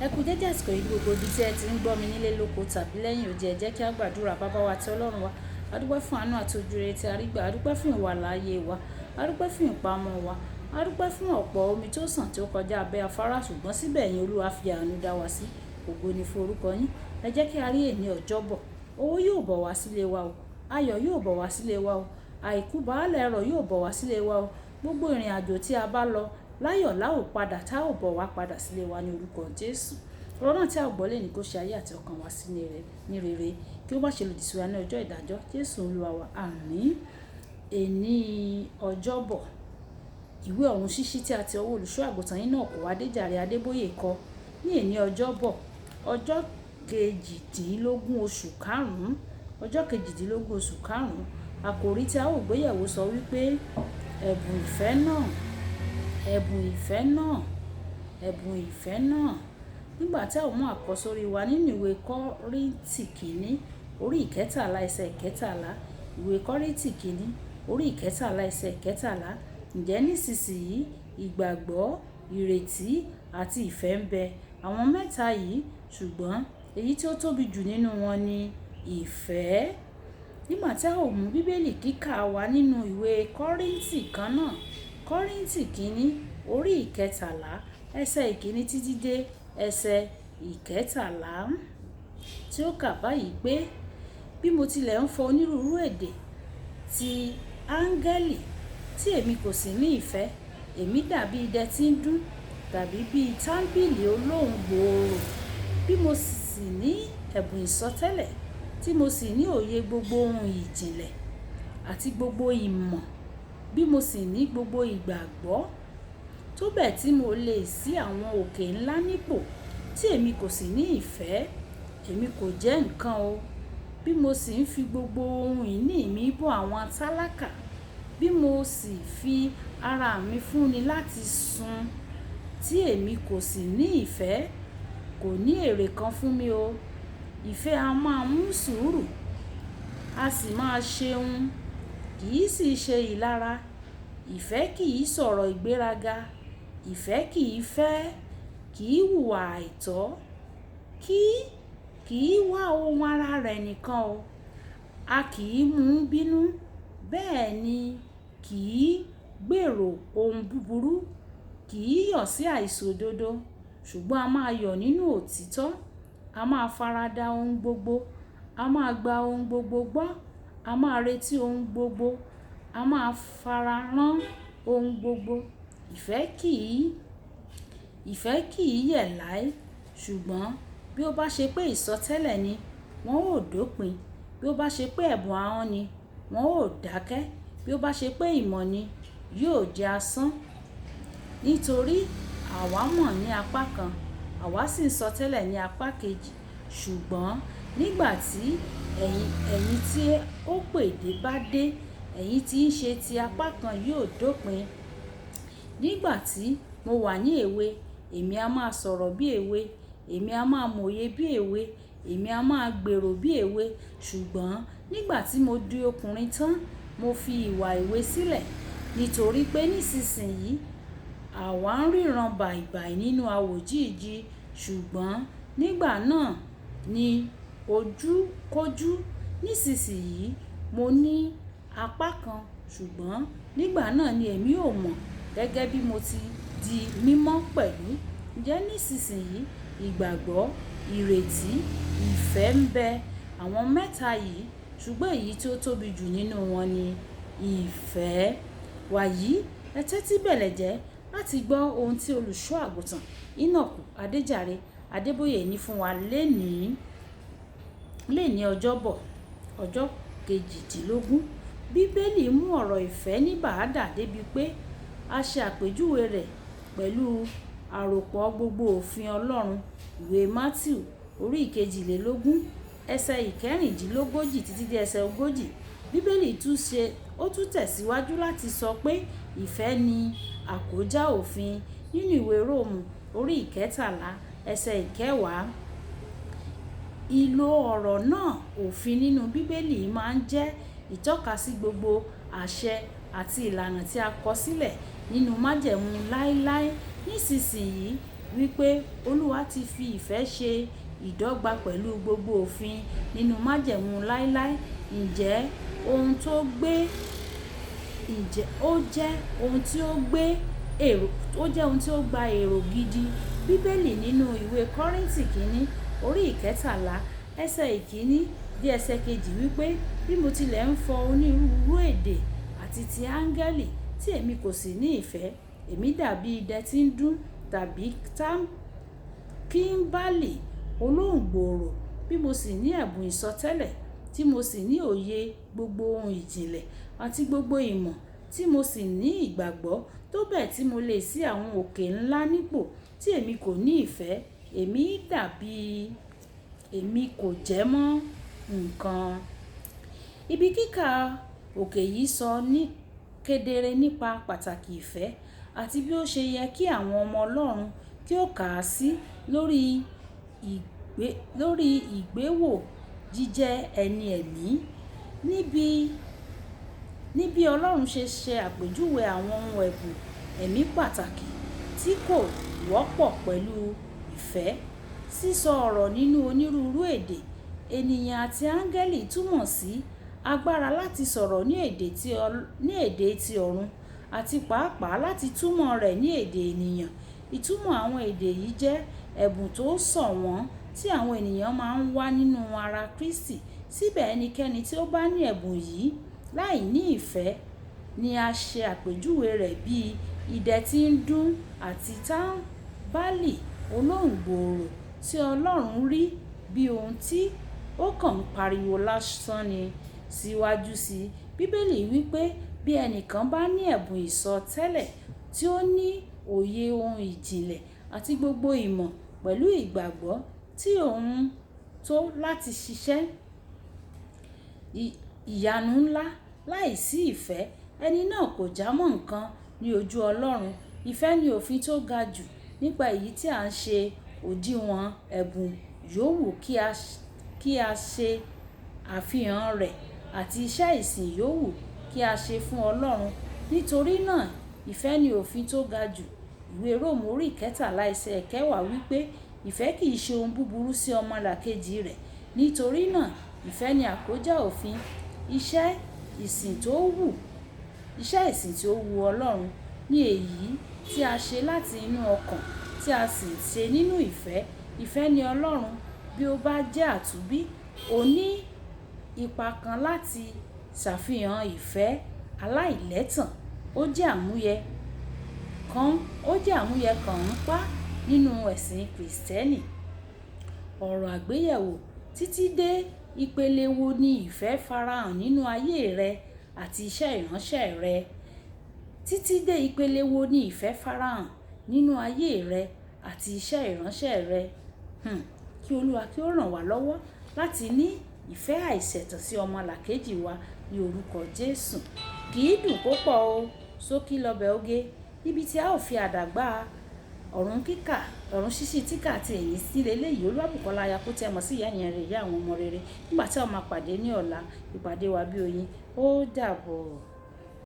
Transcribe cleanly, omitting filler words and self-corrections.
Ẹ kú dédé àsìkò yìí gbogbo ibi tí ẹ ti ń gbọ́ mi nílé lóko tàbí lẹ́yìn odi. Ẹ jẹ́ kí a gbàdúrà. Bàbá wa tí Ọlọ́run wa, a dúpẹ́ fún àánú àti ojúrere tí a rí gbà. A dúpẹ́ fún ìwà láàyè wa, a dúpẹ́ fún ìpamọ́ wa, a dúpẹ́ fún ọ̀pọ̀ omi tó sàn tí ó kọjá abẹ́ afárá, ṣùgbọ́n síbẹ̀ yín Olúwa fi àánú dá wa sí. Ògo ni fún orúkọ yín. Ẹ jẹ́ kí a rí èní Ọjọ́bọ̀. Owó yóò bọ̀ wá sílé wa o, ayọ̀ yóò bọ̀ wá sílé wa o, àìkú baálẹ̀ ọrọ̀ yóò bọ̀ wá sílé wa o. Gbogbo ìrìn àjò tí a bá lọ láyọ̀ la ó padà, tá ò bọ̀ wá padà sílé wa ní orúkọ Jésù. Ọ̀rọ̀ náà tí a gbọ́ lé ní kó ṣe ayé àti ọkàn wa sí ní rere, kí ó má ṣe lòdì sí wa ní ọjọ́ ìdájọ́. Jésù Olúwa wa, àmín. Èní Ọjọ́bọ̀, ìwé ọ̀run ṣíṣí tí a ti ọwọ́ olùṣọ́ àgùntàn Enoch Adeboye kọ ní èní Ọjọ́bọ̀, ọjọ́ kejìdínlógún oṣù karùn-ún, ọjọ́ kejìdínlógún oṣù karùn-ún. Àkòrí tí a ó gbéyẹ̀wò sọ wípé ẹ̀bùn ìfẹ́ náà, ẹ̀bùn ìfẹ́ náà, ẹ̀bùn ìfẹ́ náà. Nígbà tí a ó mú àkọ́sórí wa nínú ìwé Kọ́ríńtì kìíní orí ìkẹtàlá ẹsẹ̀ ìkẹtàlá, ìwé Kọ́ríńtì kìíní orí ìkẹtàlá ẹsẹ̀ ìkẹtàlá. Ǹjẹ́ nísinsìnyí ìgbàgbọ́, ìrètí àti ìfẹ́ ń bẹ, àwọn mẹ́ta yìí, ṣùgbọ́n èyí tí ó tóbi jù nínú wọn ni ìfẹ́. Nígbà tí a ó mú bíbélì kíkà wa nínú ìwé Kọ́ríńtì kan náà, Kọ́ríńtì kìíní orí ìkẹtàlá ẹsẹ̀ ìkíní títí dé ẹsẹ̀ ìkẹtàlá, tí ó kà báyìí pé bí mo tilẹ̀ ń fọ onírúurú èdè ti áńgẹ́lì tí èmi kò sì ní ìfẹ́, èmi dàbí idẹ tí ń dún tàbí bí tábìlì olóhùn gbòòrò. Bí mo sì ní ẹ̀bùn ìsọtẹ́lẹ̀, tí mo sì ní òye gbogbo ohun ìjìnlẹ̀ àti gbogbo ìmọ̀, bí mo sì ní gbogbo ìgbàgbọ́ tó bẹ́ẹ̀ tí mo lè ṣí àwọn òkè ńlá nípò, tí èmi kò sì ní ìfẹ́, èmi kò jẹ́ nǹkan o. Bí mo sì ń fi gbogbo ohun ìní mi bọ́ àwọn tálákà, bí mo sì fi ara mi fúnni láti sun, tí èmi kò sì ní ìfẹ́, kò ní èrè kan fún mi o. Ìfẹ́ a máa mú sùúrù, a sì máa ṣeun, kì í sì ṣe ìlara. Ìfẹ́ kì í sọ̀rọ̀ ìgbéraga. Ìfẹ́ kì í fẹ́, kì í hùwà àìtọ́, kì í wá ohun ara rẹ̀ nìkan o. A kì í mú bínú, bẹ́ẹ̀ ni kì í gbèrò ohun búburú, kì í yọ̀ sí àìṣòdodo, ṣùgbọ́n a máa yọ̀ nínú òtítọ́. A máa farada ohun gbogbo, a máa gba ohun gbogbo gbọ́, a máa retí ohun gbogbo, a máa fararán ohun gbogbo. Ìfẹ́ kì í yẹ̀ láé, ṣùgbọ́n bí ó bá ṣe pé ìsọtẹ́lẹ̀ ni, wọn ó dópin. Bí ó bá ṣe pé ẹ̀bùn ahọ́n ni, wọn ó dákẹ́. Bí ó bá ṣe pé ìmọ̀ ni, yóò jẹ́ asán. Nítorí àwa mọ̀ ní apá kan, àwa sì ń sọtẹ́lẹ̀ ní apá kejì. Ṣùgbọ́n nígbà tí ẹ̀yin tí ó pèdé bá dé, ẹ̀yin tí ń ṣe ti apá kan yóò dópin. Nígbà tí mo wà ní èwe, èmi a máa sọ̀rọ̀ bí èwe, èmi a máa mòye bí èwe, èmi a máa gbèrò bí èwe. Ṣùgbọ́n nígbà tí mo di ọkùnrin tán, mo fi ìwà èwe sílẹ̀. Nítorí pé nísinsìnyí àwa ń ríran bàìbàì nínú àwòjíji, ṣùgbọ́n nígbà náà ní ojúkójú. Nísinsìnyí mo ní apá kan, ṣùgbọ́n nígbà náà ni èmi ò mọ̀ gẹ́gẹ́ bí mo ti di mímọ́ pẹ̀lú. Ǹjẹ́ nísinsìnyí ìgbàgbọ́, ìrètí, ìfẹ́ ń bẹ, àwọn mẹ́ta yìí, ṣùgbọ́n èyí tí ó tóbi jù nínú wọn ni ìfẹ́. Wàyí, ẹ tẹ́tí bẹ̀lẹ̀ jẹ́ láti gbọ́ ohun tí olùṣọ́ àgùntàn Enoch Adeboye ní fún wa léní Ọjọ́bọ̀, ọjọ́ kejìdínlógún. Bíbélì mú ọ̀rọ̀ ìfẹ́ ní bàádà débi pé a ṣe àpèjúwe rẹ̀ pẹ̀lú àròpọ̀ gbogbo òfin Ọlọ́run. Ìwé Mátíù orí ìkejìlélógún ẹsẹ̀ ìkẹrìndínlógójì títí dé ẹsẹ̀ ogójì. Bíbélì tún tẹ̀síwájú láti sọ pé ìfẹ́ ni àkójá òfin nínú ìwé Róòmù orí ìkẹtàlá ẹsẹ̀ ìkẹwàá. Ìlò ọ̀rọ̀ náà òfin nínú Bíbélì máa ń jẹ́ ìtọ́kasí gbogbo àṣẹ àti ìlànà tí a kọ sílẹ̀ nínú májẹ̀mú láéláé. Nísinsìnyí wípé Olúwa ti fi ìfẹ́ ṣe ìdọ́gba pẹ̀lú gbogbo òfin nínú májẹ̀mú láíláí. Ǹjẹ́ ohun tó gbé ǹjẹ́ ó jẹ́ ohun tí ó gbé èrò ó jẹ́ ohun tí ó gba èrò gidi. Bíbélì nínú ìwé Kọ́ríńtì kìíní orí ìkẹtàlá ẹsẹ̀ ìkíní dé ẹsẹ̀ kejì wípé bí mo tilẹ̀ ń fọ onírúurú èdè àti ti áńgẹ́lì tí èmi kò sì ní ìfẹ́, èmi dàbí idẹ tí ń dún tàbí kímbálì olóǹgbòrò. Bí mo sì ní ẹ̀bùn ìsọtẹ́lẹ̀, tí mo sì ní òye gbogbo ohun ìjìnlẹ̀ àti gbogbo ìmọ̀, tí mo sì ní ìgbàgbọ́ tó bẹ́ẹ̀ tí mo lè ṣí àwọn òkè ńlá nípò, tí èmi kò ní ìfẹ́, èmi kò jẹ́ mọ́ nǹkan. Ibi kíkà òkè yìí sọ ní kedere nípa pàtàkì ìfẹ́ àti bí ó ṣe yẹ kí àwọn ọmọ Ọlọ́run kí ó kà á sí lórí ìgbéwò jíjẹ́ ẹni ẹ̀mí. Níbi Ọlọ́run ṣe àpèjúwe àwọn ohun ẹ̀bùn ẹ̀mí pàtàkì tí kò wọ́pọ̀ pẹ̀lú ìfẹ́. Sísọ ọ̀rọ̀ nínú onírúurú èdè ènìyàn àti áńgẹ́lì túmọ̀ sí agbára láti sọ̀rọ̀ ní èdè ti ọ̀run àti pàápàá láti túmọ̀ rẹ̀ ní èdè ènìyàn. Ìtumọ̀ àwọn èdè yìí jẹ́ ẹ̀bùn tó ṣọ̀wọ́n tí àwọn ènìyàn máa ń wá nínú ara Kristi. Síbẹ̀ ẹnikẹ́ni tí ó bá ní ẹ̀bùn yìí láì ní ìfẹ́ ni a ṣe àpèjúwe rẹ̀ bí idẹ tí ń dún àti táńbálì olóǹgbòrò tí Ọlọ́run rí bí ohun tí ó kàn ń pariwo lásán ni. Síwájú sí i, Bíbélì wípé bí ẹnìkan bá ní ẹ̀bùn ìsọtẹ́lẹ̀ tí ó ní òye ohun ìjìnlẹ̀ àti gbogbo ìmọ̀ pẹ̀lú ìgbàgbọ́ tí òun tó láti ṣiṣẹ́ ìyanu ńlá láìsí ìfẹ́, ẹni náà kò jámọ́ nǹkan ní ojú Ọlọ́run. Ìfẹ́ ni òfin tó ga jù nípa èyí tí à ń ṣe òdiwọ̀n ẹ̀bùn yòówù kí a ṣe àfihàn rẹ̀ àti iṣẹ́ ìsìn yòówù kí a ṣe fún Ọlọ́run. Nítorí náà ìfẹ́ ni òfin tó ga jù. Ìwé Róòmù orí ìkẹtàlá ẹsẹ̀ kẹwàá wípé ìfẹ́ kì í ṣe ohun búburú sí ọmọlàkejì rẹ̀. Nítorí náà ìfẹ́ ni àkójá òfin. Iṣẹ́ ìsìn tí ó wu Ọlọ́run ni èyí tí a ṣe láti inú ọkàn tí a sì ṣe nínú ìfẹ́. Ìfẹ́ ni Ọlọ́run. Bí ó bá jẹ́ àtúnbí, ó ní ipa kan láti ṣàfihàn ìfẹ́ aláìlẹ́tàn. Ó jẹ́ àmúyẹ kànńpá nínú ẹ̀sìn Krìstẹ́nì. Ọ̀rọ̀ àgbéyẹ̀wò: títí dé ìpele wo ni ìfẹ́ farahàn nínú ayé rẹ àti iṣẹ́ ìránṣẹ́ rẹ? Títí dé ìpele wo ni ìfẹ́ farahàn nínú ayé rẹ àti iṣẹ́ ìránṣẹ́ rẹ? Kí Olúwa kí ó ràn wá lọ́wọ́ láti ní ìfẹ́ àìṣẹ̀tàn sí ọmọlàkejì wa ní orúkọ Jésù. Kì í dùn kó pọ̀ o, ṣókí lọ́bẹ̀ oge. Níbi tí a ó fi àdàgbà ọ̀run ṣíṣí tíkà àti èyí sí leléyìí. Olúwàbùkọ́lá aya kó tẹ́ mọ̀ sí ìyá yẹn rẹ̀ ìyá àwọn ọmọ rere. Nígbà tí a máa pàdé ní ọ̀la, ìpàdé wa bí oyin. Ó dàbọ̀.